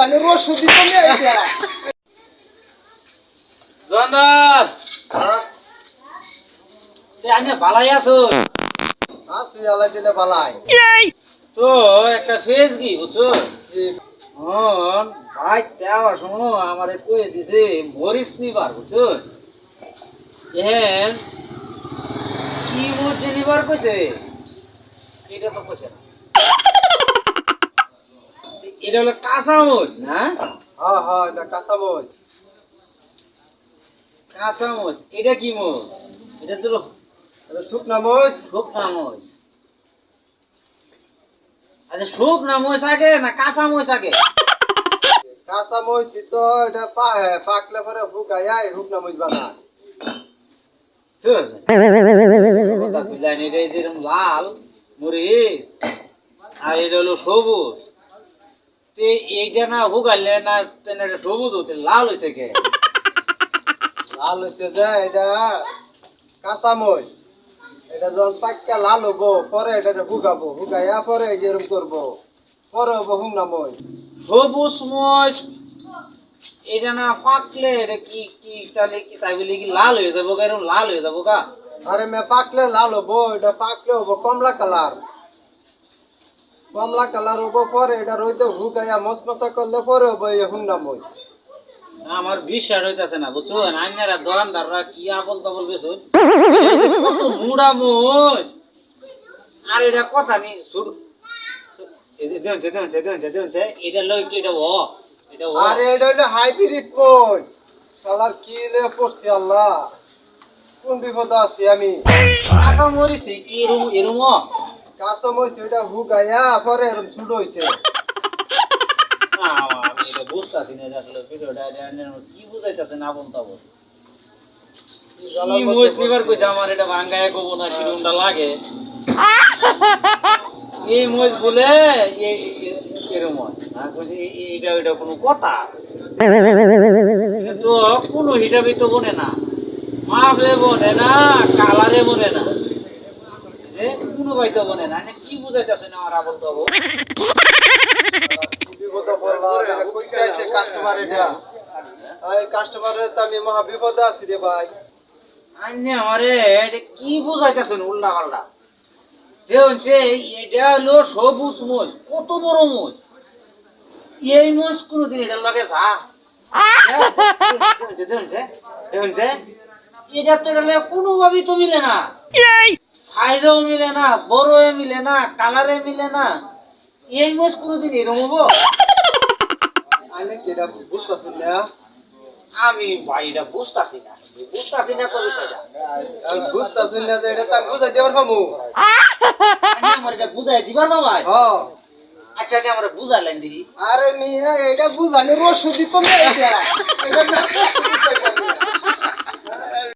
বুঝানি রসুদি তুমি এইটা জনাব তে আনে ভালাই আছো আসি আলাই দিলে বালাই তো একটা ফেস কি বুঝছো হন ভাই দেওয়ার সময় আমারে কয়ে দিছে মরিস নিবার বুঝছো এহেন কি মধ্যে নিবার কইছে এটা তো কইছে না এটা হলো কাঁচা মরিচ না হ্যাঁ হ্যাঁ এটা কাঁচামচ কাঁচা মরিচ এটা কি মরিচ এটা তো এটা শুকনা মরিচ শুকনা মরিচ আচ্ছা শুকনা মরিচ আগে না কাঁচা মরিচ আগে কাঁচামচ তো এটা পাকলে পরে শুকাইয়া শুকনা মরিচ বানায় লাল মরিচ আর এটা হলো সবুজ তে এইটা না ভুগাইলে না এটা সবুজ হতে লাল হয়েছে কে লাল হয়েছে যে এটা কাঁচামচ এটা যখন পাক্কা লাল হবো পরে এটা শুকাবো শুকাইয়া পরে যেরকম করবো পরে হবো শুকনা মরিচ সবুজ মরিচ এটা না পাকলে এটা কি কি তাহলে কি তাই বলে কি লাল হয়ে যাবো গা এরকম লাল হয়ে যাবো গা আরে মে পাকলে লাল হবো এটা পাকলে হবো কমলা কালার হবো পরে এটা রইতে শুকাইয়া মশমশা করলে পরে হবো এই শুকনা মরিচ আমার বিশ্বাস হইতাছে না বুঝছো আইনারা দোকানদাররা কি আবল তাবল বেচুন কত মুড়া মোষ আর এটা কথা নেই শুরু এটা লই কি এটা ও এটা ও আরে এটা হইলো হাইব্রিড মরিচ শালার কি রে পড়ছি আল্লাহ কোন বিপদ আছি আমি কাঁচা মরিছে কি এরম এরম কাঁচা মরিচ ওইটা শুকাইয়া পরে এরকম ছোট হইছে আমি এটা বুঝতাছি না এটা আসলে ভিডিওটা কি বুঝাইতাছে না বলতা বল কি মরিচ নিবার কইছে আমার এটা ভাঙ্গায় কব না কিরমটা লাগে এই মরিচ বলে এরম এটা এটা কোনো কথা তো কোনো হিসাবে তো বনে না মাপে বনে না কালারে বনে না কোনো বাইতে বনে না কি বুঝাইতেছে না আমার আবল তবল বিপদে পড়লাম এটা কইতে আইছে কাস্টমার এটা এই কাস্টমারের তো আমি মহা বিপদে আছি রে ভাই আন্নে আমারে এটা কি বুঝাইতেছেন উল্টা পাল্টা যে হচ্ছে এটা হলো সবুজ মোজ কত বড় মোজ এই মোজ কোনদিন এটার লগে যা এটা তো এটা কোনোভাবেই তো মিলে না সাইজেও মিলে না বড়য়ে মিলে না কালারে মিলে না এই মোজ কোনদিন এরকম হবো আইনে কি এটা বুঝতাছ না আমি ভাইটা বুঝতাছি না কোন বিষয়টা আমি বুঝতাছ না যে এটা তো আমি বুঝাই দেবার পামু আমার এটা বুঝাই দিবার না ভাই হ্যাঁ আচ্ছা আমরা বুঝালেন দিদি আরে মিয়া এটা বুঝানি রসুদি তুমি এটা এটা